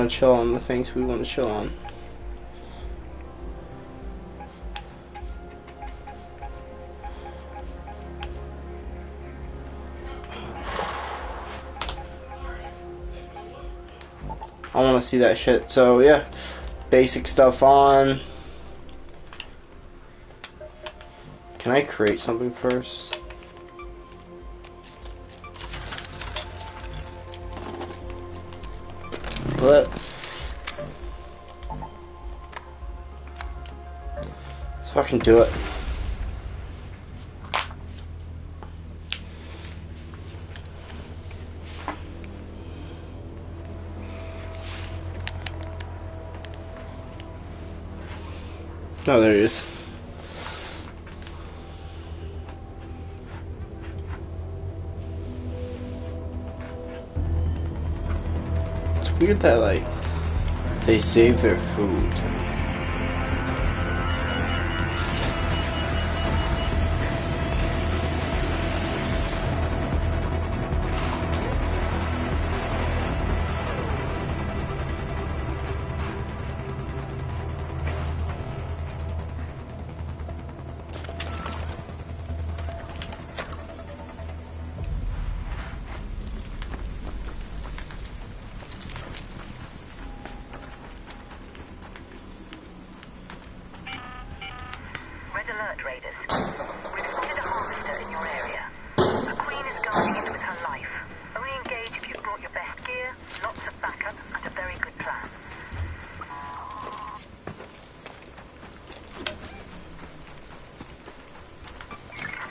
want to chill on the things we want to chill on. I want to see that shit. So yeah, basic stuff on. Can I create something first? Let's fucking do it. Oh, there he is. It's weird that, like, they save their food. Alert, Raiders. We've spotted a harvester in your area. The Queen is guarding it with her life. Only engage if you've brought your best gear, lots of backup, and a very good plan.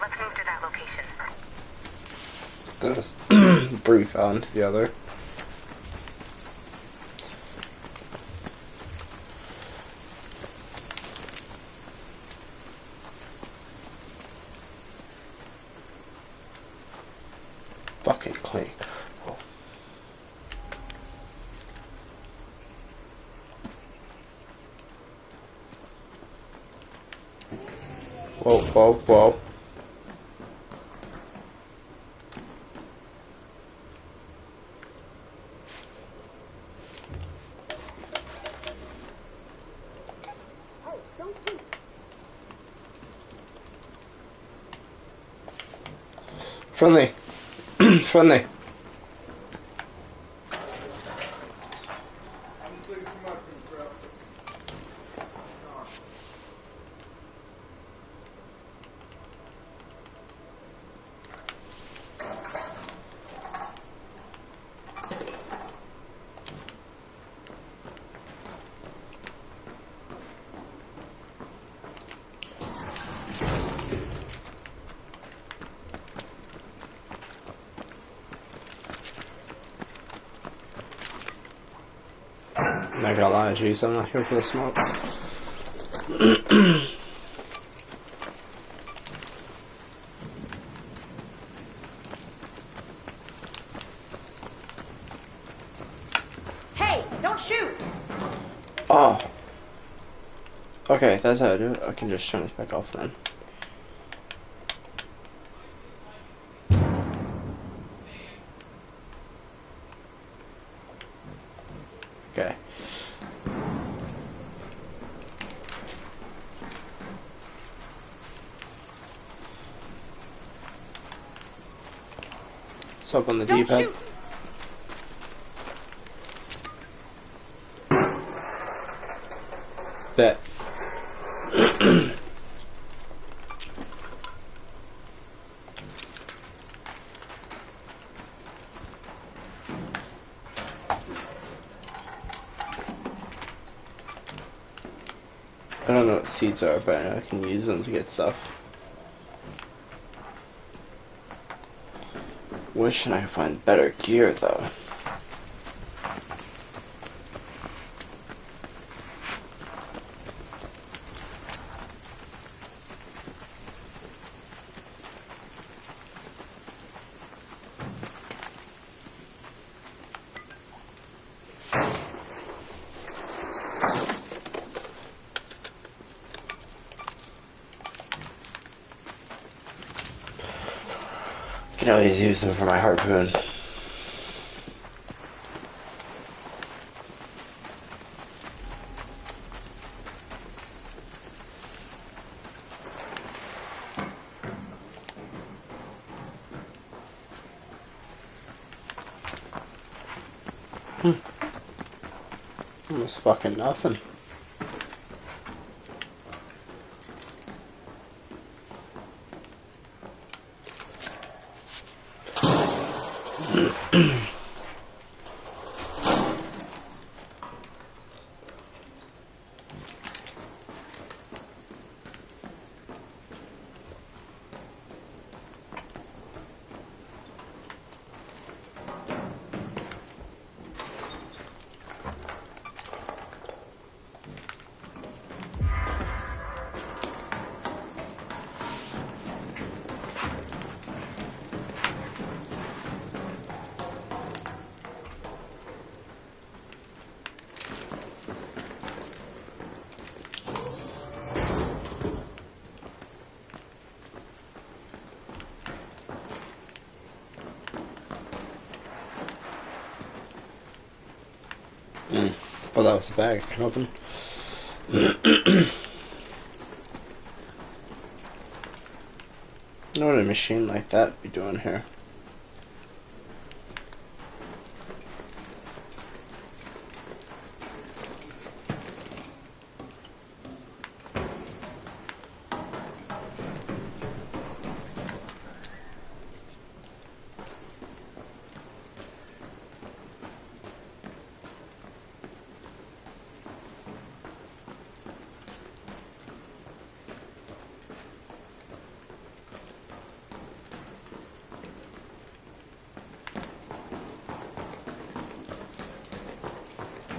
Let's move to that location. This brief out into the other. Fucking clean. Oh. Whoa, whoa, whoa. Friendly. Friendly. I'm not gonna lie, geez, I'm not here for the smoke. Hey, don't shoot! Oh. Okay, that's how I do it. I can just turn this back off then. Okay. What's up on the Don't D-pad? shoot! That. I don't know what seeds are, but I can use them to get stuff. Wish I could find better gear though. I can always use them for my harpoon. Almost fucking nothing. Well, that was the bag I can open. What would a machine like that be doing here?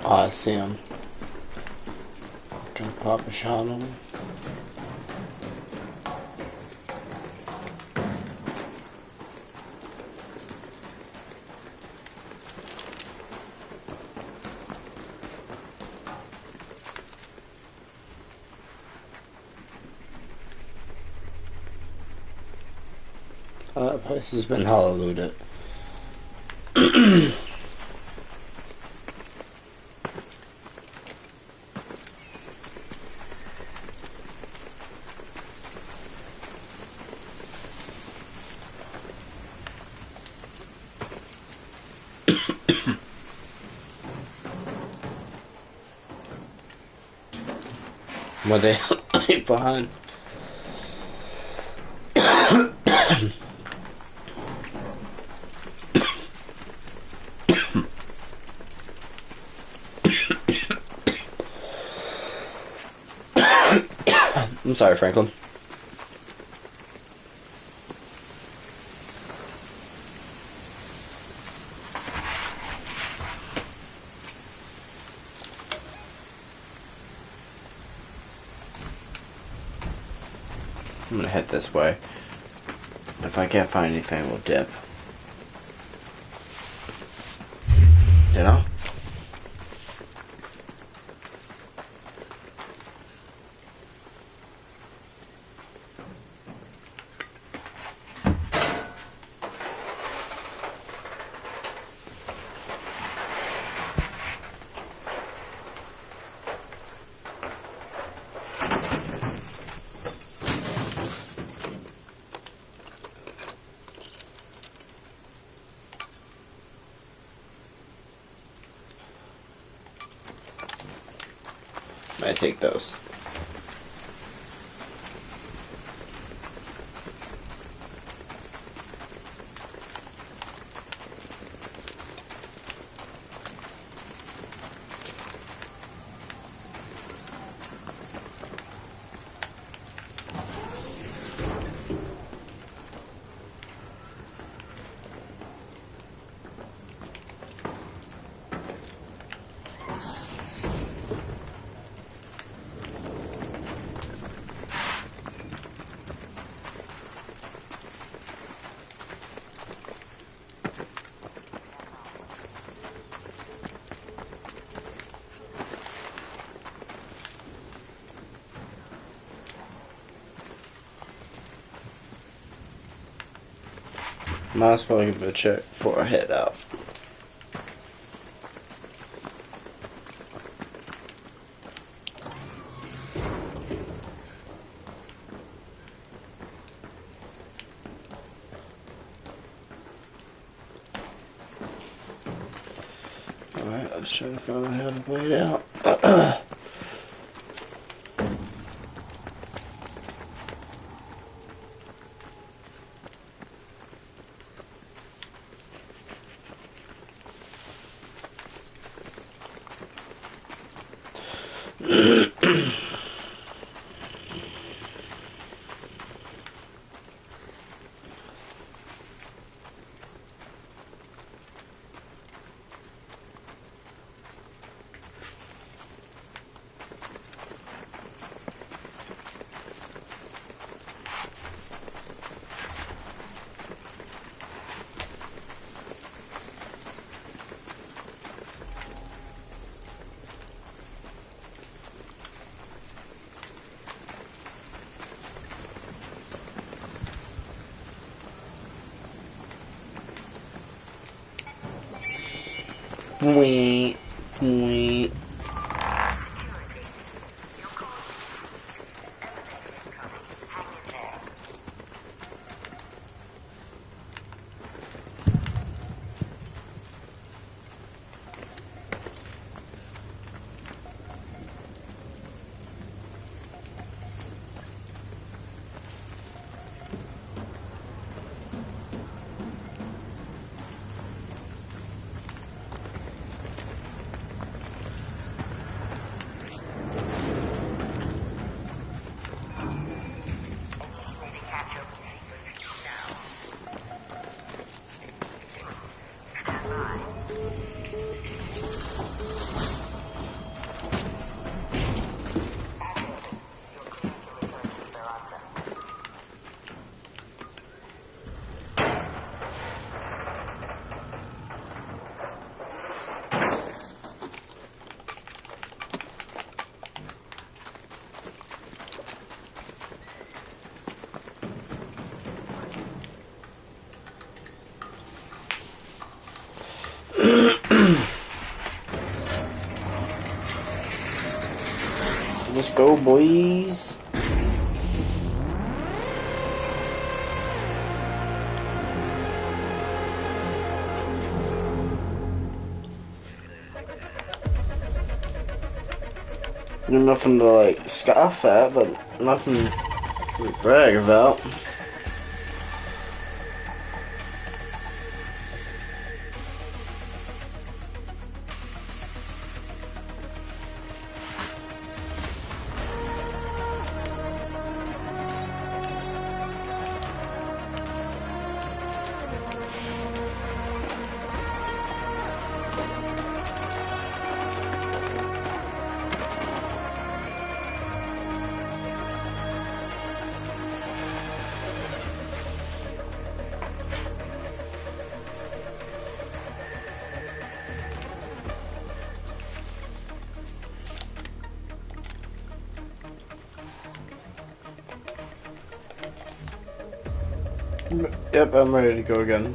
Oh, I see him. Gonna pop a shot on him. That place has been hella looted. Were they behind? I'm sorry, Franklin. I'm gonna head this way. If I can't find anything, we'll dip. You know? I take those. Might as well give it a check before I head out. Alright. Just trying to find out how to play it out. Wait, wait. Let's go, boys. Nothing to like scoff at, but nothing to brag about. Yep, I'm ready to go again.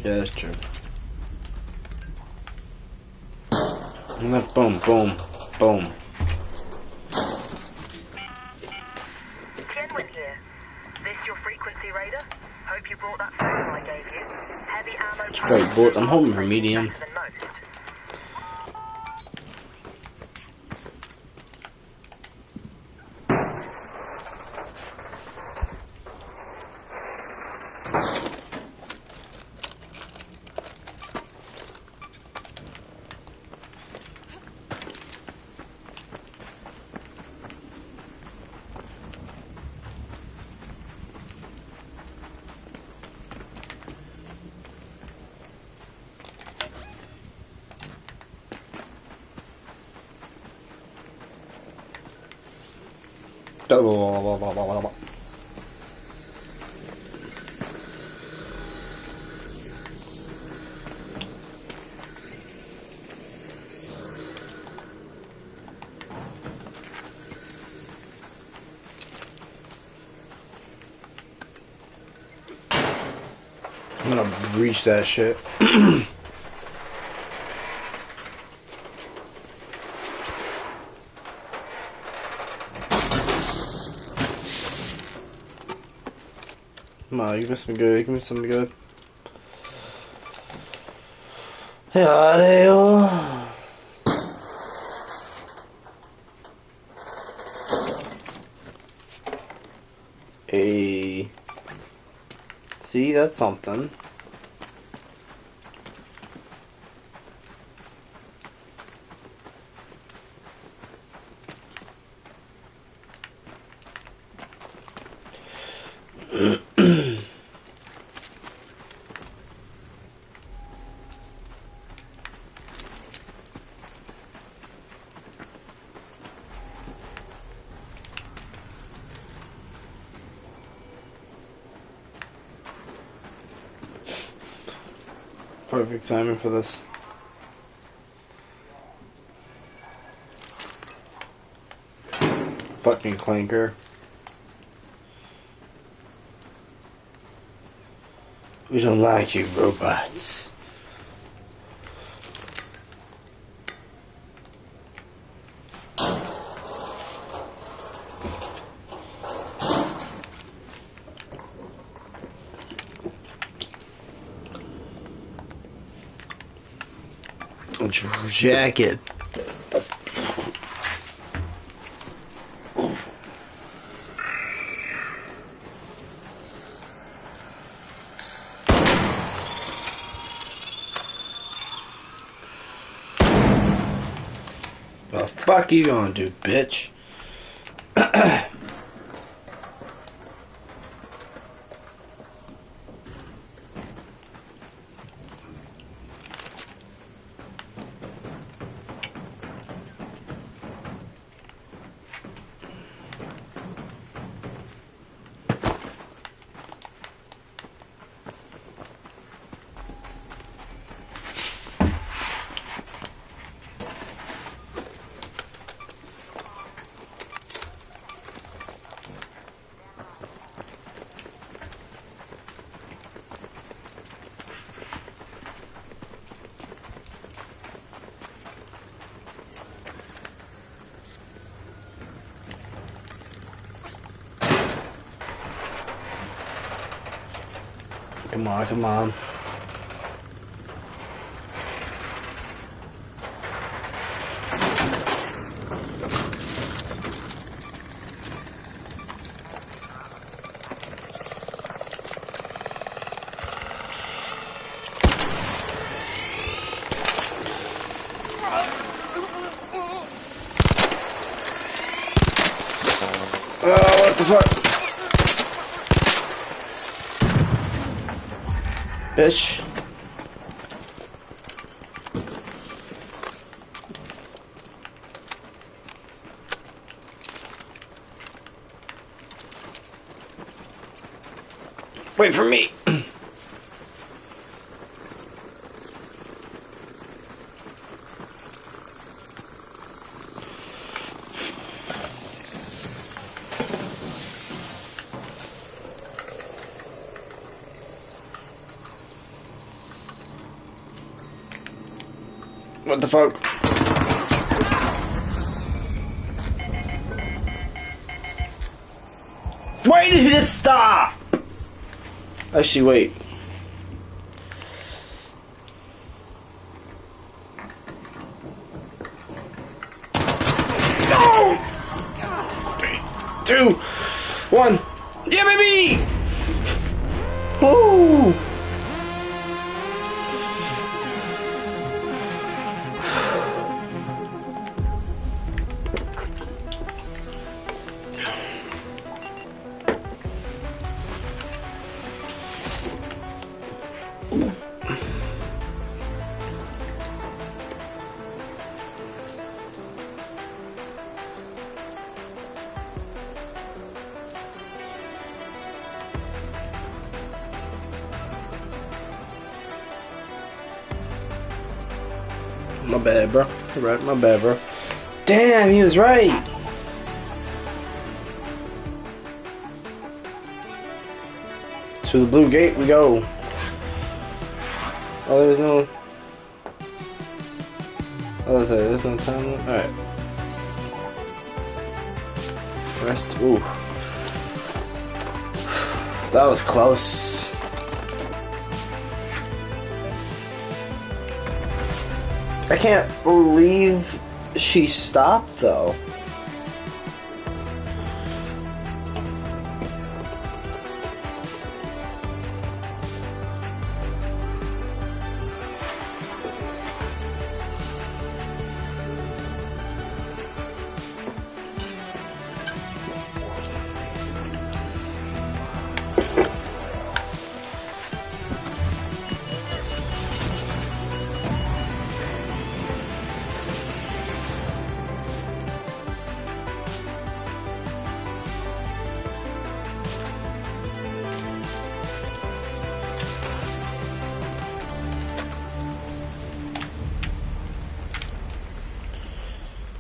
Yeah, that's true. And then boom, boom, boom. Tianwen here. This your frequency raider? Hope you brought that photo I gave you. Heavy ammo Wait, bullets. I'm hoping for medium. Than most. I'm gonna reach that shit. Come on, give me some good. Give me some good. Yeah, they are. See, that's something. Perfect timing for this. Fucking clanker. We don't like you, robots. Jacket. The fuck you gonna do, bitch? Come on, come on. Oh, what the fuck? Bitch. Wait for me. What the fuck? Why did it stop? Actually, wait. 2, 1. Yeah, baby! Woo! My bad, bro. Right, my bad, bro. Damn, he was right. To the blue gate we go. Oh, there's no. Oh, there's no time limit. All right. Rest. Ooh. That was close. I can't believe she stopped though.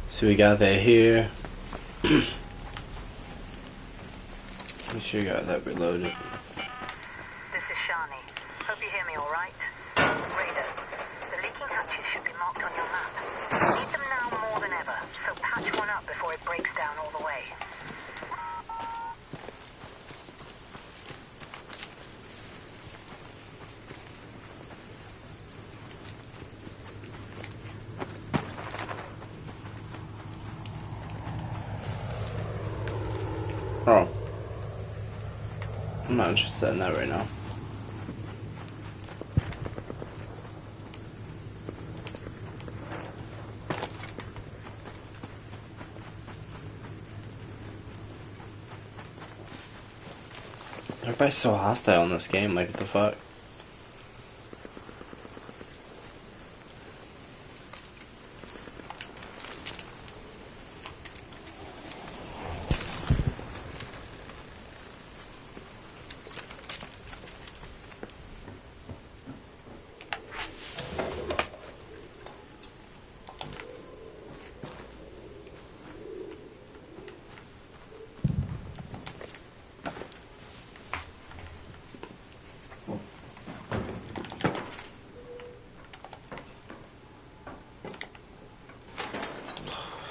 So we got that here. Make sure you got that reloaded. This is Shani. Hope you hear me all right. Raiders, the leaking hatches should be marked on your map. Need them now more than ever, so patch one up before it breaks down all the way. Oh. I'm not interested in that right now. Everybody's so hostile in this game, like what the fuck?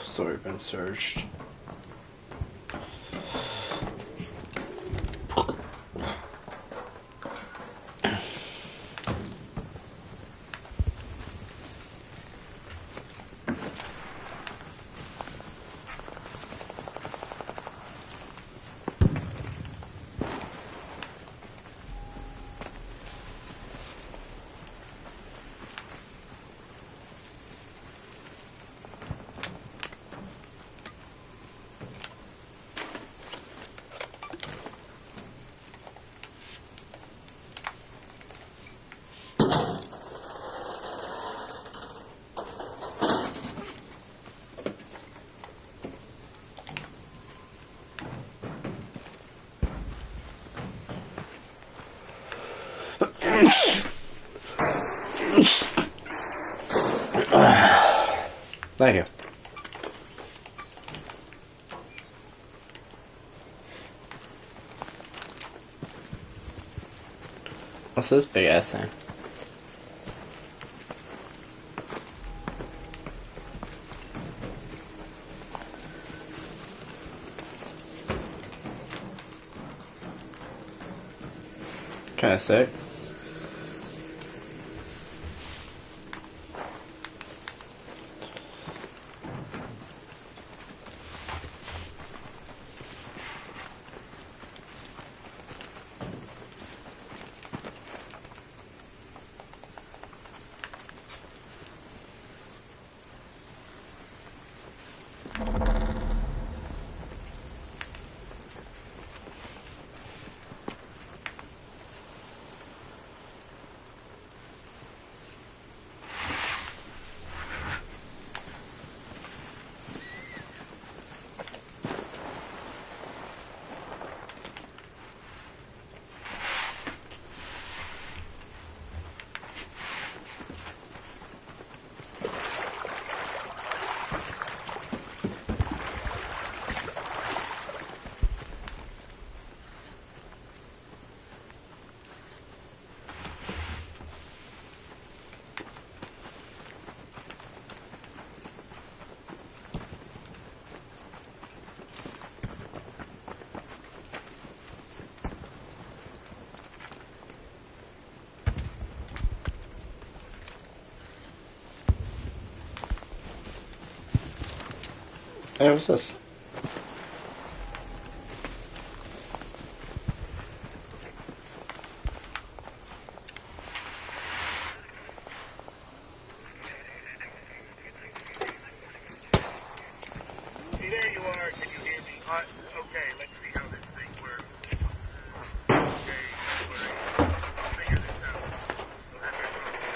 Sorry, been searched. Thank you. What's this big ass thing? Kinda sick. Hey, what's this? There you are. Can you hear me? Okay, let's see how this thing works. Okay, don't worry. I'll figure this out. You'll have your phone.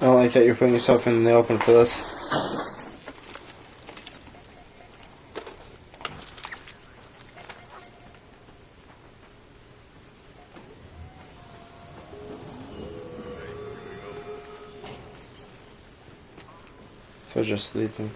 I don't like that you're putting yourself in the open for this. For just leaving.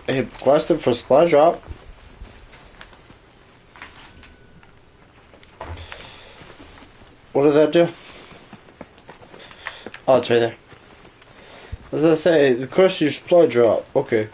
Hey, requested for supply drop. What did that do? Oh, it's right there. As I say, request your supply drop. Okay.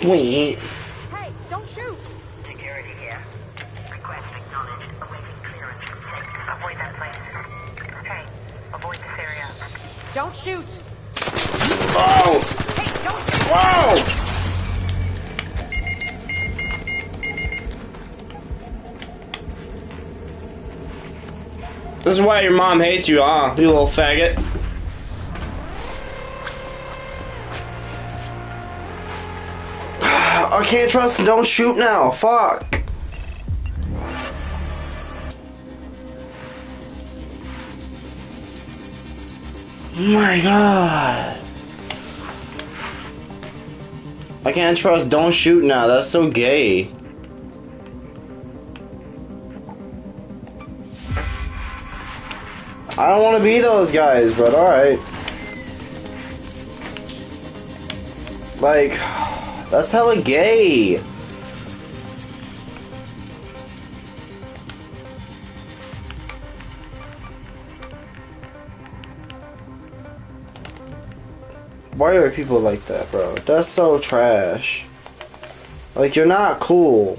Wait. Hey, don't shoot! Security here. Request acknowledged. Awaiting clearance from sector. Avoid that place. Okay. Avoid this area. Don't shoot! Oh! Hey, don't shoot! Whoa! This is why your mom hates you, huh? You little faggot. I can't trust and don't shoot now. Fuck. Oh my god. I can't trust don't shoot now. That's so gay. I don't want to be those guys, but alright. Like, that's hella gay. Why are people like that, bro? That's so trash. Like, you're not cool.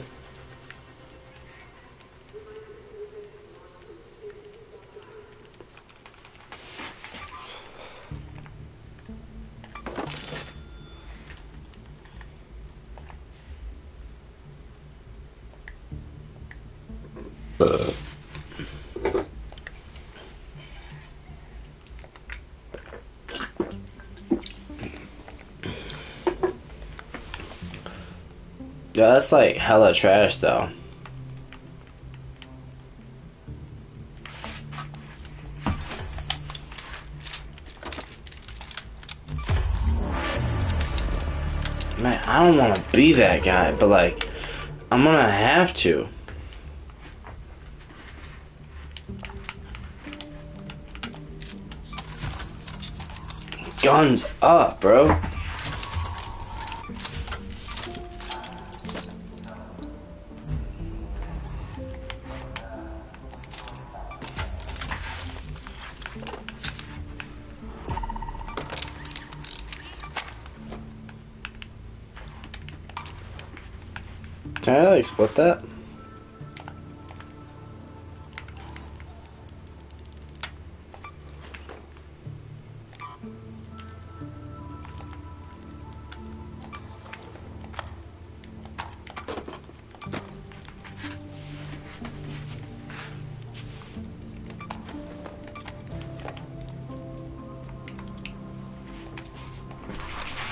Yeah, that's like hella trash though. Man, I don't want to be that guy, but like, I'm gonna have to. Guns up, bro. Can I like split that?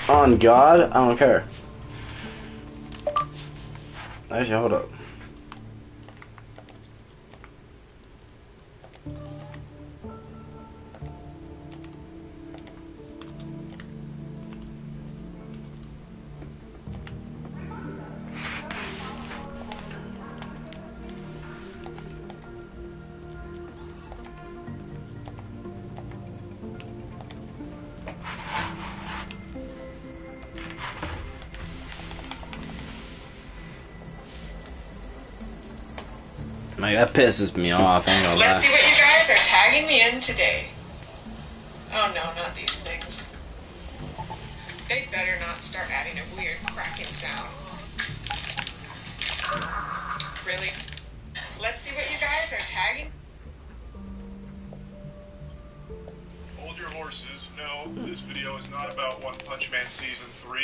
On God, I don't care. Actually, hold up. Like, that pisses me off, I ain't gonna Let's see lie. what you guys are tagging me in today. Oh no, not these things. They better not start adding a weird cracking sound. Really? Let's see what you guys are tagging. Hold your horses. No, this video is not about One Punch Man Season 3.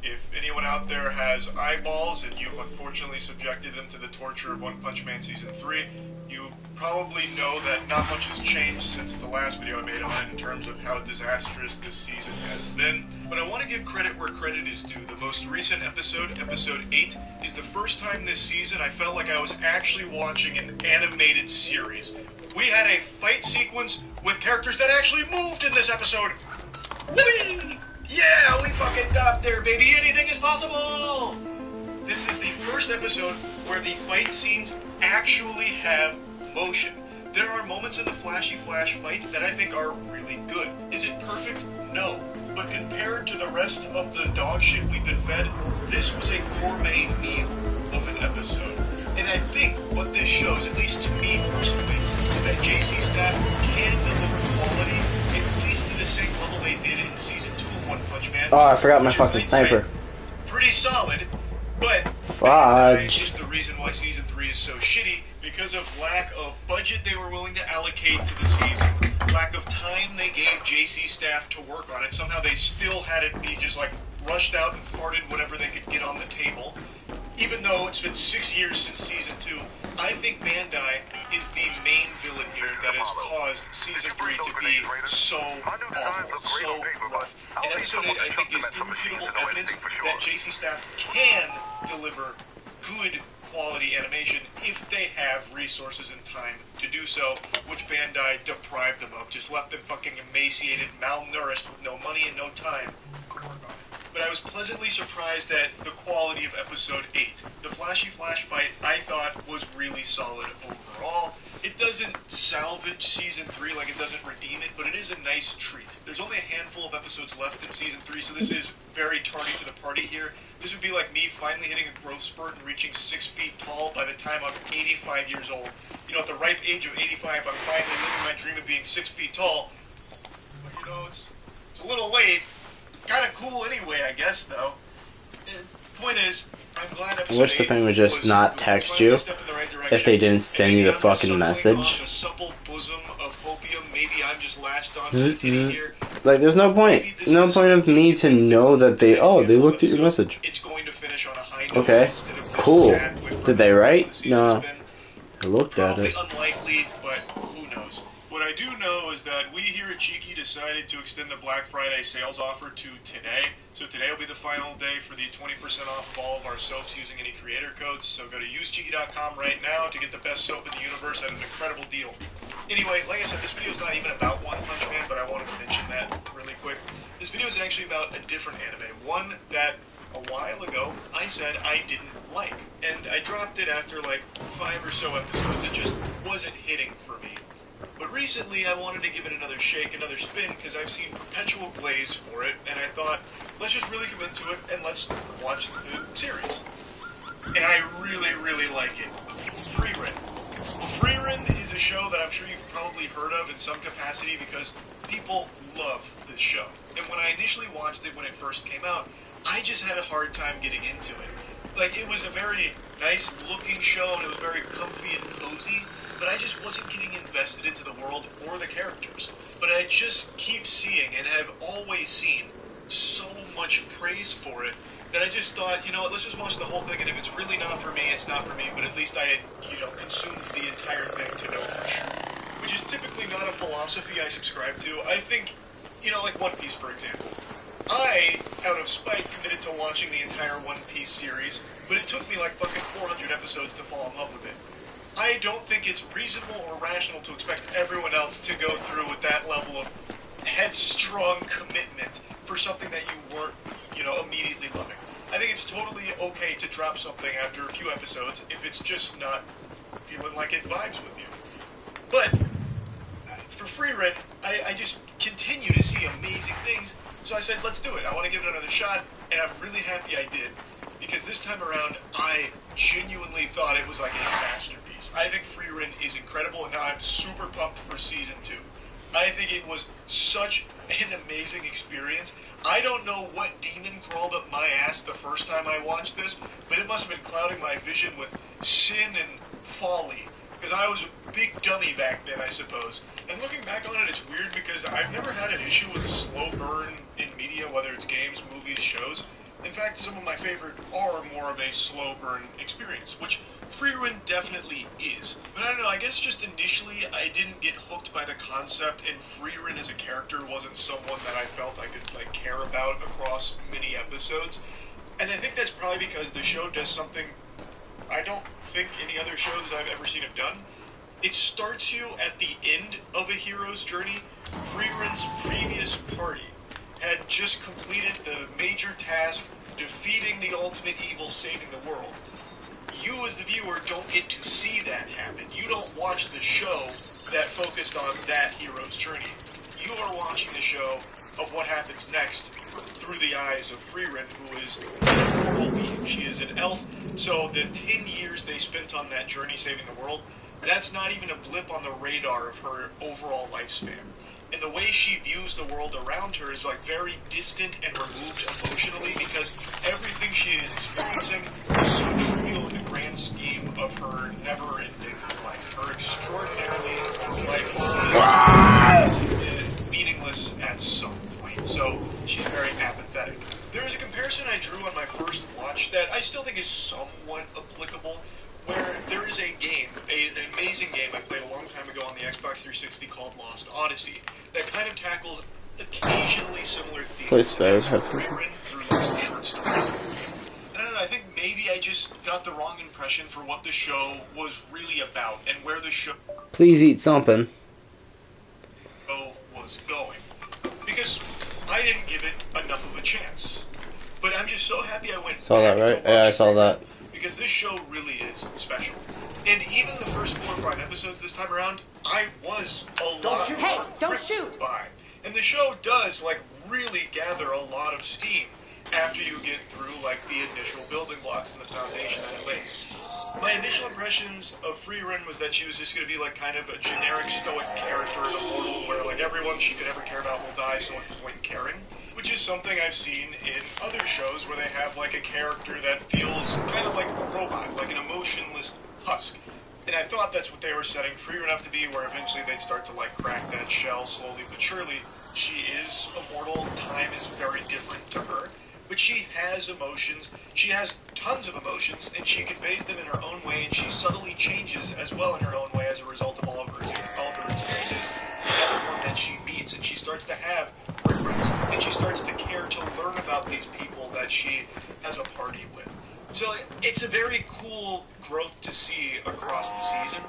If anyone out there has eyeballs and you've unfortunately subjected them to the torture of One Punch Man Season 3, you probably know that not much has changed since the last video I made on it in terms of how disastrous this season has been. But I want to give credit where credit is due. The most recent episode, episode 8, is the first time this season I felt like I was actually watching an animated series. We had a fight sequence with characters that actually moved in this episode. Whee! Yeah, we fucking got there, baby. Anything is possible. This is the first episode where the fight scenes actually have motion. There are moments in the flashy flash fight that I think are really good. Is it perfect? No. But compared to the rest of the dog shit we've been fed, this was a gourmet meal of an episode. And I think what this shows, at least to me personally, is that JC Staff can deliver quality, at least to the same level they did in Season 2 of One Punch Man. Oh, I forgot my which in fucking hindsight, sniper. Pretty solid, but Fudge. is the reason why Season 3 is so shitty, because of lack of budget they were willing to allocate to the season, lack of time they gave JC Staff to work on it. Somehow they still had it be just like rushed out and farted whatever they could get on the table. Even though it's been 6 years since Season 2, I think Bandai is the main villain here that has caused Season 3 to be so awful, so rough. And Episode 8, I think, is irrefutable evidence that JC Staff can deliver good quality animation if they have resources and time to do so, which Bandai deprived them of. Just left them fucking emaciated, malnourished, with no money and no time to work on it. But I was pleasantly surprised at the quality of Episode 8. The flashy flash fight, I thought, was really solid overall. It doesn't salvage Season 3, like it doesn't redeem it, but it is a nice treat. There's only a handful of episodes left in Season 3, so this is very tardy to the party here. This would be like me finally hitting a growth spurt and reaching 6 feet tall by the time I'm 85 years old. You know, at the ripe age of 85, I'm finally living my dream of being 6 feet tall. But, you know, it's a little late. Kind of cool anyway, I guess, though. Point is, I'm glad I wish the thing would just not text you if they didn't send you the fucking message. The supple bosom of opium. Maybe I'm just latched on to the titty here. Like, there's no point. No point of me to know that they looked at your message. It's going to finish on a high note Okay, instead of this cool. sad whimper Did they write? the season No. has been. I looked at Probably it. unlikely, but who knows? What I do know is that we here at Cheeky decided to extend the Black Friday sales offer to today. So today will be the final day for the 20% off of all of our soaps using any creator codes. So go to usecheeky.com right now to get the best soap in the universe at an incredible deal. Anyway, like I said, this video is not even about One Punch Man, but I wanted to mention that really quick. This video is actually about a different anime, one that a while ago I said I didn't like, and I dropped it after like 5 or so episodes. It just wasn't hitting for me. But recently I wanted to give it another shake, another spin, because I've seen Perpetual Blaze for it, and I thought, let's just really commit to it and let's watch the series. And I really, really like it. Frieren. Frieren is a show that I'm sure you've probably heard of in some capacity because people love this show. And when I initially watched it when it first came out, I just had a hard time getting into it. Like, it was a very nice looking show and it was very comfy and cozy, but I just wasn't getting invested into the world or the characters. But I just keep seeing and have always seen so much praise for it that I just thought, you know what, let's just watch the whole thing, and if it's really not for me, it's not for me, but at least I had, consumed the entire thing to know for sure. Which is typically not a philosophy I subscribe to. I think, like One Piece, for example. I, out of spite, committed to watching the entire One Piece series, but it took me like fucking 400 episodes to fall in love with it. I don't think it's reasonable or rational to expect everyone else to go through with that level of headstrong commitment for something that you weren't, immediately loving. I think it's totally okay to drop something after a few episodes if it's just not feeling like it vibes with you. But for Frieren, I just continue to see amazing things, so I said, let's do it. I want to give it another shot, and I'm really happy I did, because this time around, I genuinely thought it was like a masterpiece. I think Frieren is incredible, and now I'm super pumped for Season 2. I think it was such an amazing experience. I don't know what demon crawled up my ass the first time I watched this, but it must have been clouding my vision with sin and folly, because I was a big dummy back then, I suppose. And looking back on it, it's weird because I've never had an issue with slow burn in media, whether it's games, movies, shows. In fact, some of my favorite are more of a slow burn experience, which Frieren definitely is. But I don't know, I guess just initially I didn't get hooked by the concept, and Frieren as a character wasn't someone that I felt I could care about across many episodes. And I think that's probably because the show does something I don't think any other shows I've ever seen have done. It starts you at the end of a hero's journey. Frieren's previous party had just completed the major task, defeating the ultimate evil, saving the world. You as the viewer don't get to see that happen. You don't watch the show that focused on that hero's journey. You are watching the show of what happens next through the eyes of Frieren, who is an immortal being. She is an elf, so the 10 years they spent on that journey saving the world, that's not even a blip on the radar of her overall lifespan. And the way she views the world around her is like very distant and removed emotionally, because everything she is experiencing is so trivial in the grand scheme of her never-ending life. Her extraordinarily life is meaningless at some point, so she's very apathetic. There is a comparison I drew on my first watch that I still think is somewhat applicable, where there is a game, an amazing game I played a long time ago on the Xbox 360 called Lost Odyssey, that kind of tackles occasionally similar themes. Play Skyrim. Through lots of short stories. And I don't know, I think maybe I just got the wrong impression for what the show was really about and where the show Please eat something. was going. Because I didn't give it enough of a chance. But I'm just so happy I went Saw that, back to right? Yeah, I watch saw it. that. Because this show really is special. And even the first 4 or 5 episodes this time around, I was a lot shoot. more Hey, don't gripped shoot. by. And the show does, really gather a lot of steam after you get through, the initial building blocks and the foundation that it lays. My initial impressions of Frieren was that she was just going to be, kind of a generic stoic character in Immortal, where, everyone she could ever care about will die, so what's the point in caring? Which is something I've seen in other shows where they have, a character that feels kind of like a robot, like an emotionless husk. And I thought that's what they were setting Frieren up to be, where eventually they'd start to, crack that shell slowly but surely. She is immortal. Time is very different to her. But she has emotions. She has tons of emotions, and she conveys them in her own way, and she subtly changes as well in her own way as a result of all of her experiences, and the one that she starts to have regrets, and she starts to care to learn about these people that she has a party with. So it's a very cool growth to see across the season,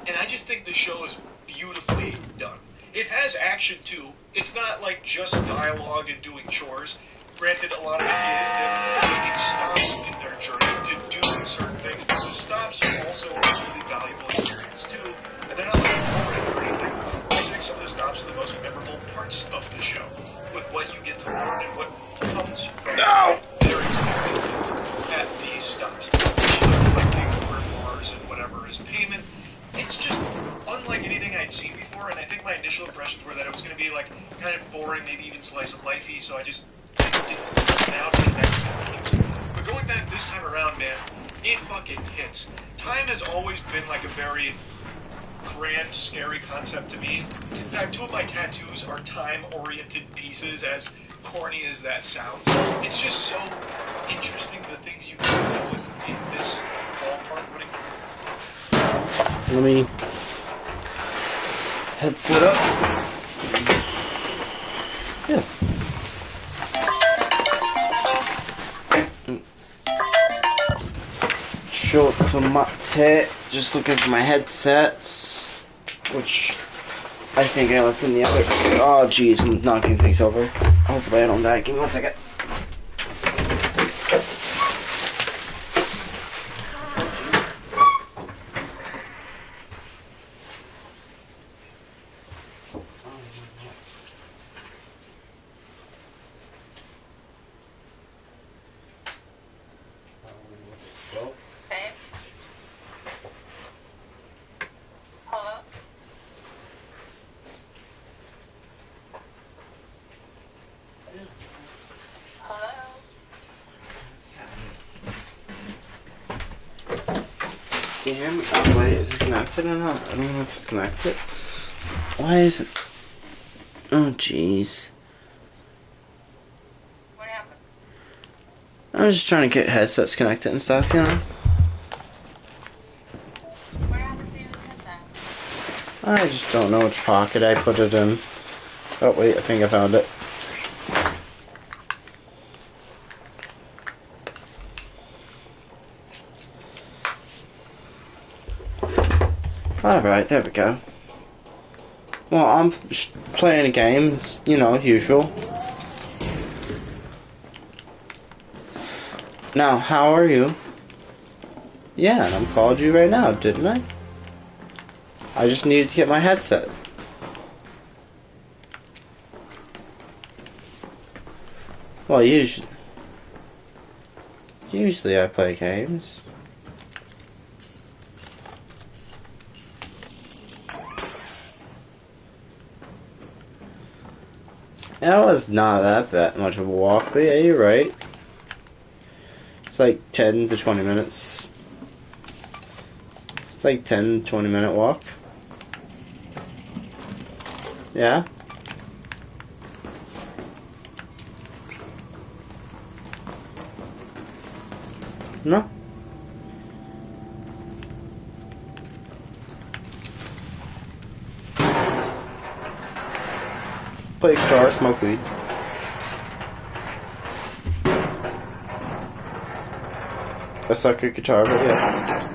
and I just think the show is beautifully done. It has action too. It's not like just dialogue and doing chores. Granted, a lot of it is them making stops in their journey to do certain things, but the stops are also a really valuable experience too. And they're not like boring or anything. I think some of the stops are the most memorable parts of the show, with what you get to learn and what comes from their experiences at these stops. Collecting rewards and whatever is payment. It's just unlike anything I'd seen before, and I think my initial impressions were that it was going to be like kind of boring, maybe even slice of lifey, so I just didn't now to the next games. But going back this time around, man, it fucking hits. Time has always been like a very grand, scary concept to me. In fact, 2 of my tattoos are time-oriented pieces, as corny as that sounds. It's just so interesting the things you can come up with in this ballpark. Let me headset up. Yeah. Short to Mate. Just looking for my headsets, which I think I left in the other. Oh, jeez, I'm knocking things over. Hopefully, I don't die. Give me 1 second. Hey? Hello? Hello? Can you hear me? Oh, wait, is it connected or not? I don't know if it's connected. Why is it? Oh, jeez. What happened? I'm just trying to get headsets connected and stuff, you know? What happened to your headset? I just don't know which pocket I put it in. Oh, wait, I think I found it. Alright, there we go. Well, I'm playing a game, you know, usual. Now, how are you? Yeah, and I'm called you right now, didn't I? I just needed to get my headset. Well, usually I play games. That was not that much of a walk, but yeah, you're right. It's like 10 to 20 minutes. It's like 10, 20 minute walk. Yeah. No. Play guitar, smoke weed. I suck at guitar, but yeah.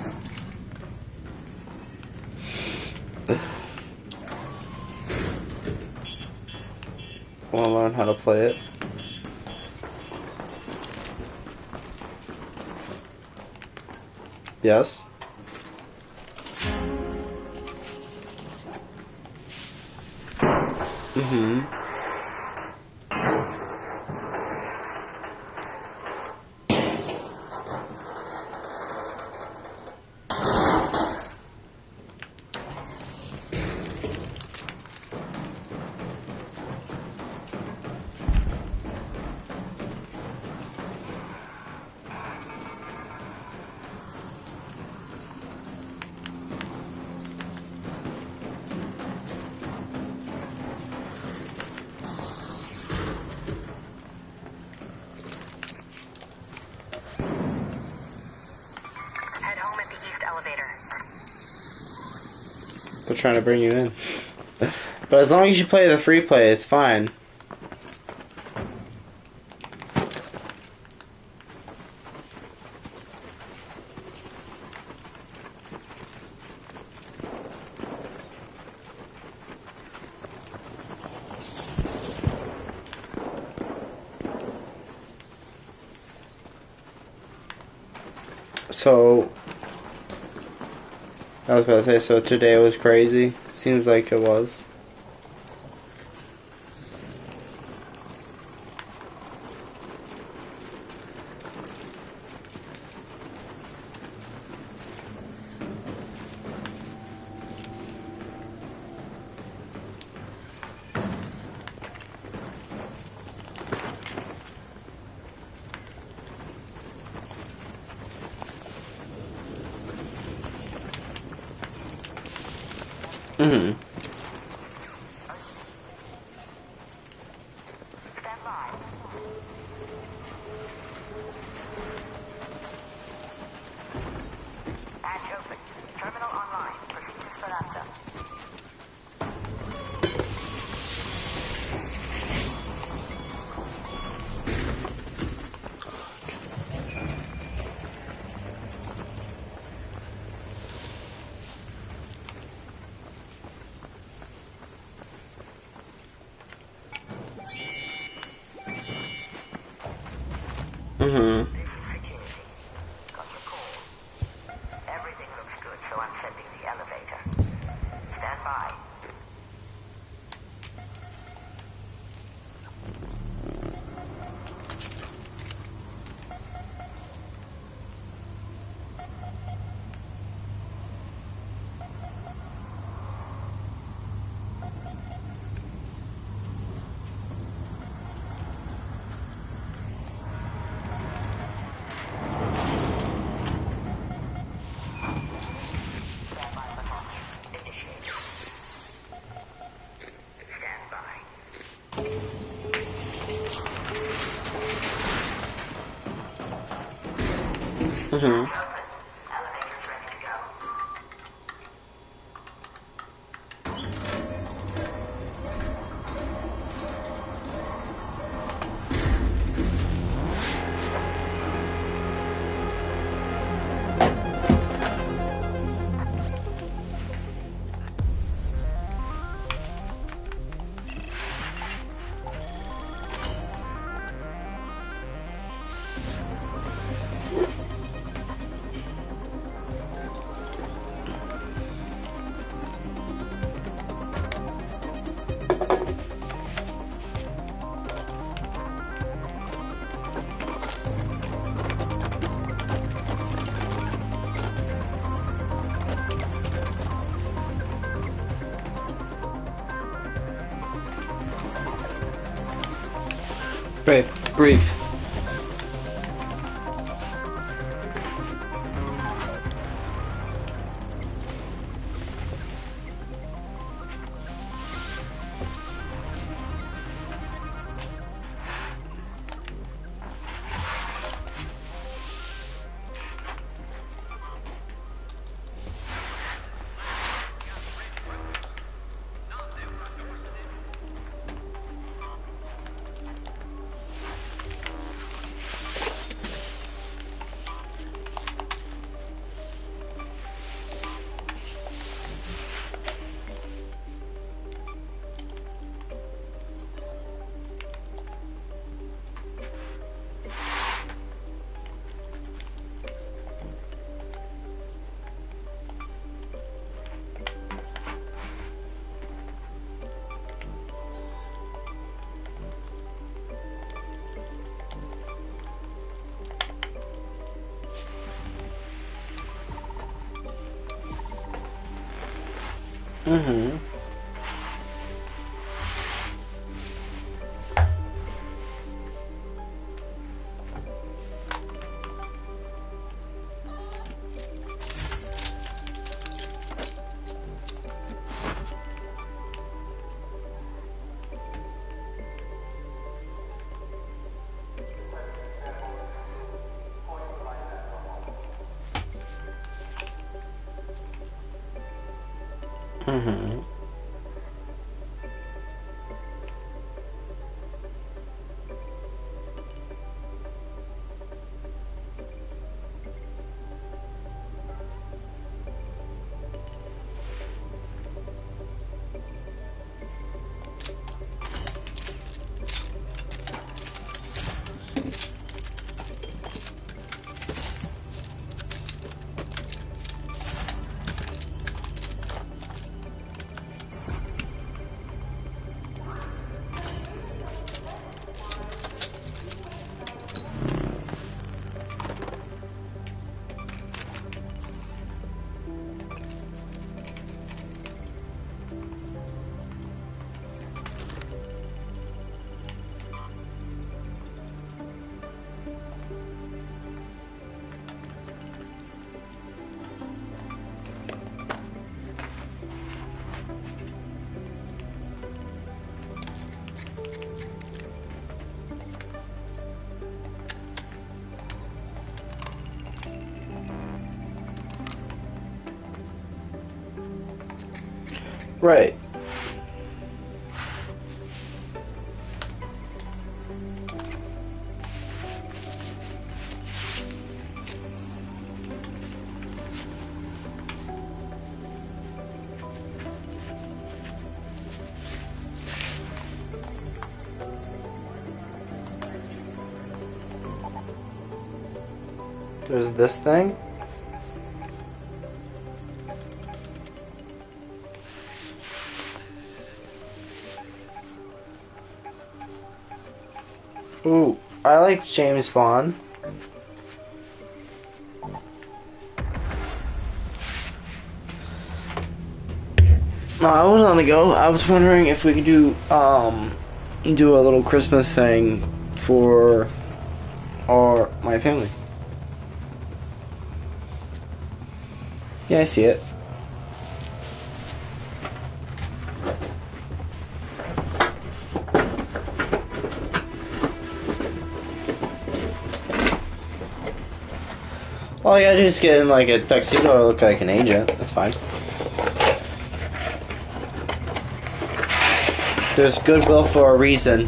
Want to learn how to play it? Yes. Mm-hmm. Head home at the east elevator. They're trying to bring you in. But as long as you play the free play, it's fine. So, I was about to say, so today was crazy. Seems like it was. Mm-hmm. Stand by. Hatch open. Terminal online. Proceed to Speranza. Mm-hmm. Security. Got your call. Everything looks good, so I'm sending the elevator. Stand by. Stand by for launch. Initiate. Stand by. Mm-hmm. Elevator's ready to go. Right. Brief. Mm-hmm. Mm-hmm. Right. There's this thing. Ooh, I like James Bond. No, I was on the go. I was wondering if we could do a little Christmas thing for my family. Yeah, I see it. All you gotta do is get in like a tuxedo or look like an agent. That's fine. There's Goodwill for a reason.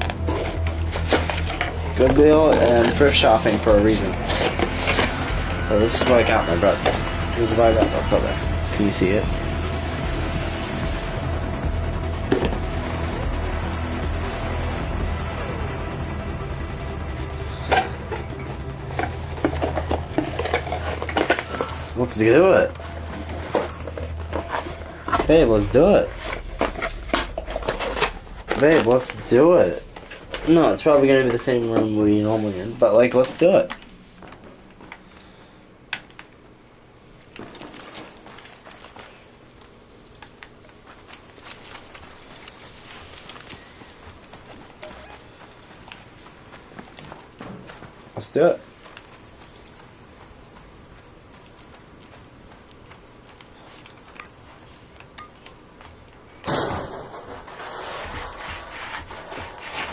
Goodwill and thrift shopping for a reason. So this is what I got my brother. This is what I got my brother. Can you see it? Let's do it. Babe, let's do it. Babe, let's do it. No, it's probably gonna be the same room we normally in, but like, let's do it. Let's do it.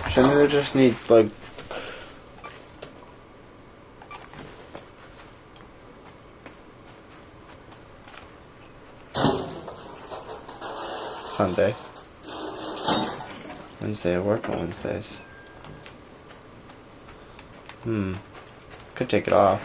Shouldn't they just need, like... Sunday. Wednesday, I work on Wednesdays. Could take it off.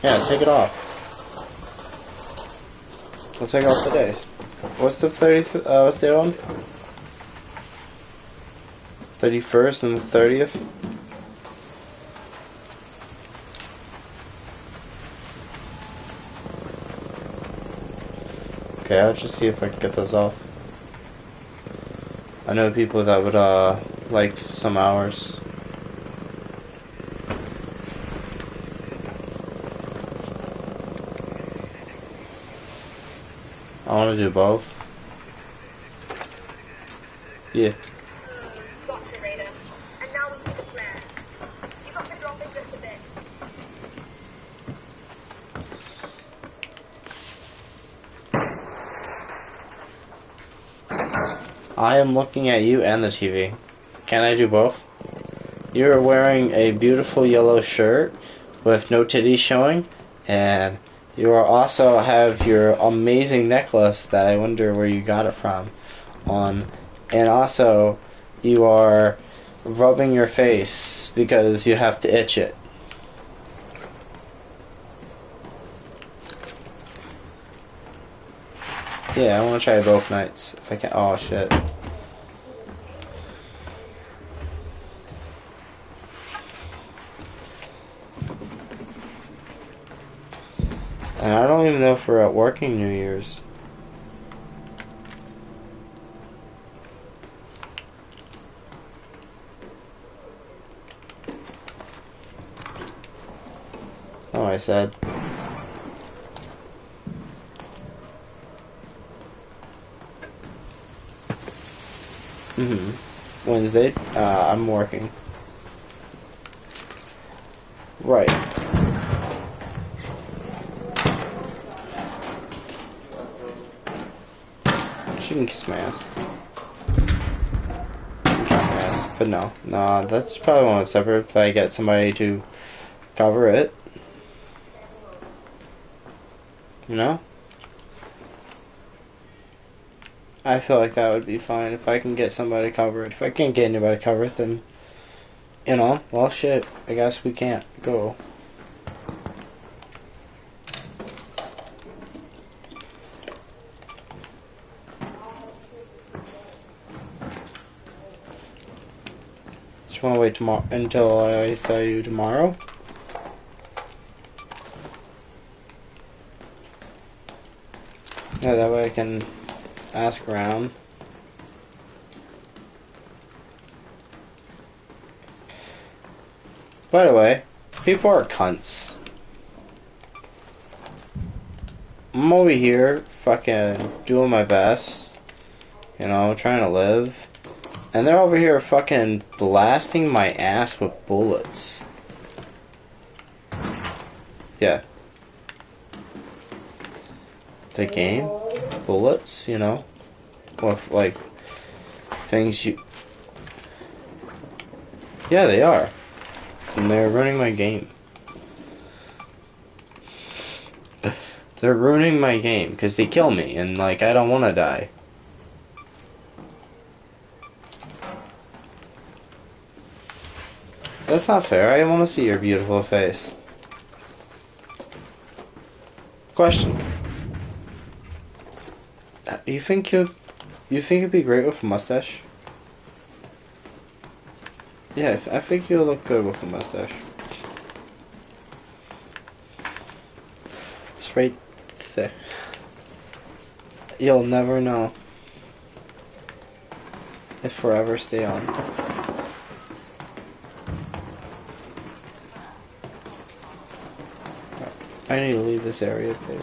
Yeah, take it off. We'll take off the days. What's the 30th, what's the other one? 31st and the 30th? Okay, I'll just see if I can get those off. I know people that would, like some hours. I want to do both. Yeah. Gotcha, Raider. And now we see the plan. You got to drop it just a bit. I am looking at you and the TV. Can I do both? You're wearing a beautiful yellow shirt with no titties showing, and you are also have your amazing necklace that I wonder where you got it from on, and also you are rubbing your face because you have to itch it. Yeah, I want to try both nights if I can. Oh shit. And I don't even know if we're at working New Year's. Oh, I said. Wednesday, I'm working. Right. You can kiss my ass. You can kiss my ass. But no. Nah, that's probably won't accept it if I get somebody to cover it. You know? I feel like that would be fine if I can get somebody to cover it. If I can't get anybody to cover it, then, you know, well, shit. I guess we can't go. Just want to wait tomorrow until I tell you tomorrow. Yeah, that way I can ask around. By the way, people are cunts. I'm over here fucking doing my best, you know, trying to live. And they're over here fucking blasting my ass with bullets. Yeah. The game? Bullets, you know? With, like, things you... Yeah, they are. And they're ruining my game. They're ruining my game, because they kill me, and, like, I don't want to die. That's not fair. I want to see your beautiful face. Question. You think you'd be great with a mustache? Yeah, I think you'll look good with a mustache. It's right there. You'll never know if forever stay on. I need to leave this area, babe.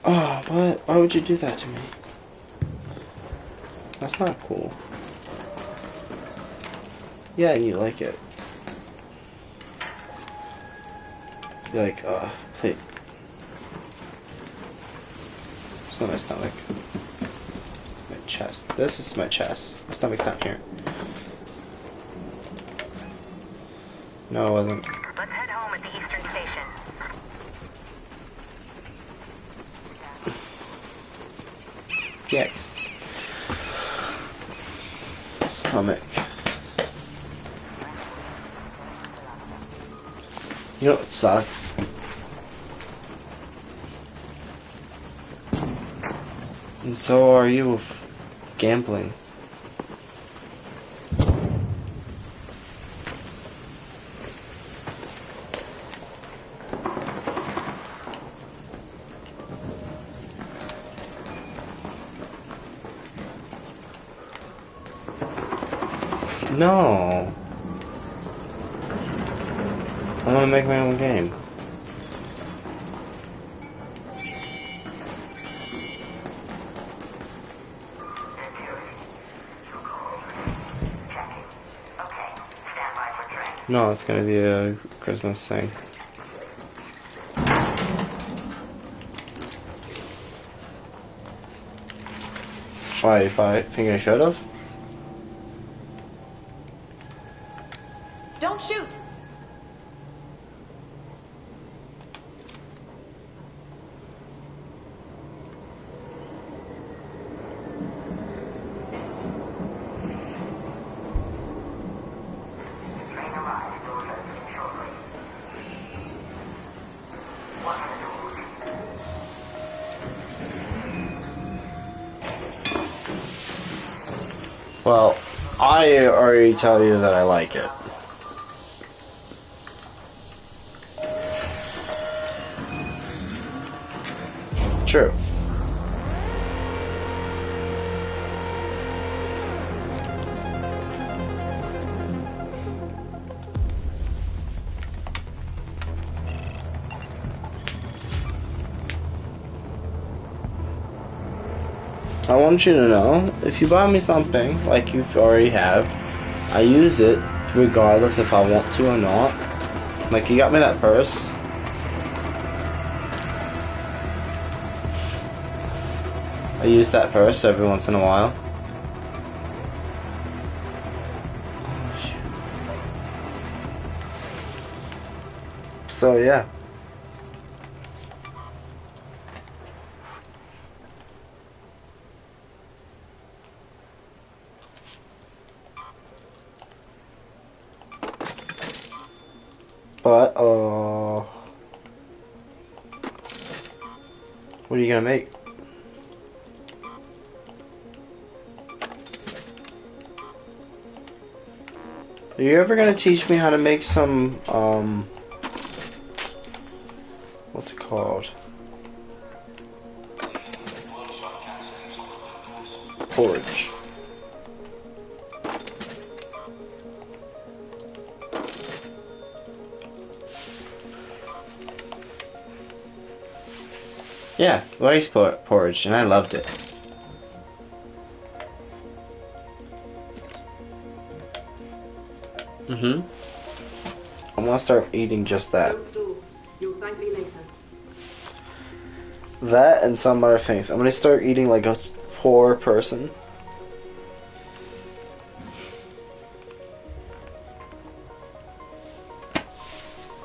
Oh, what? Why would you do that to me? That's not cool. Yeah, and you like it. You're like, oh, please. It's not my stomach. My chest. This is my chest. My stomach's not here. No, it wasn't. Let's head home at the Eastern Station. Yikes. Stomach. You know what sucks? And so are you with gambling. No. I want to make my own game. No, it's gonna be a Christmas thing. Why, if I think I should have? Don't shoot! Well, I already tell you that I like it. True. I want you to know, if you buy me something, like you already have, I use it regardless if I want to or not. Like, you got me that purse. I use that purse every once in a while. Oh, shoot. So yeah. But what are you gonna make? Are you ever gonna teach me how to make some what's it called? Porridge. Yeah, rice porridge, and I loved it. I'm gonna start eating just that. Don't stall. You'll thank me later. That and some other things. I'm gonna start eating like a poor person.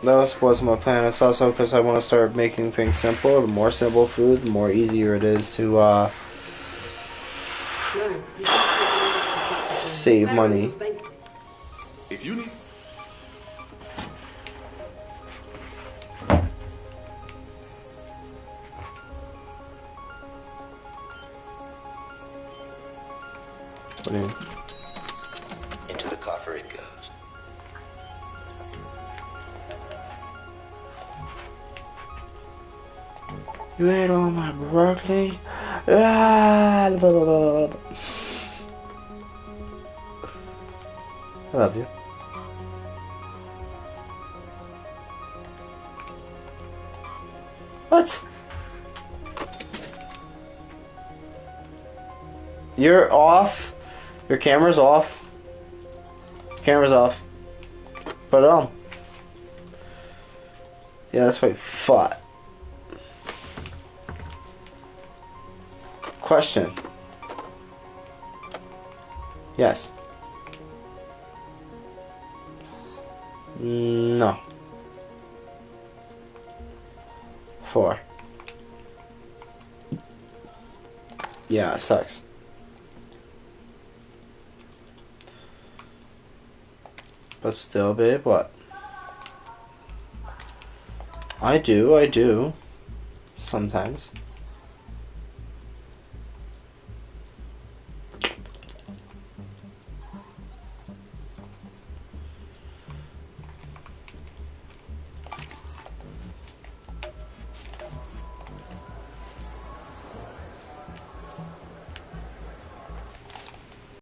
That was my plan. It's also because I want to start making things simple. The more simple food, the more easier it is to No, you save money. If you need. What do you mean? Into the coffer it goes. You ate all my broccoli. Ah, blah, blah, blah, blah. I love you. What? You're off. Your camera's off. Camera's off. Put it on. Yeah, that's what I thought. Question. Yes. No. 4. Yeah, it sucks. But still, babe, what? I do. Sometimes.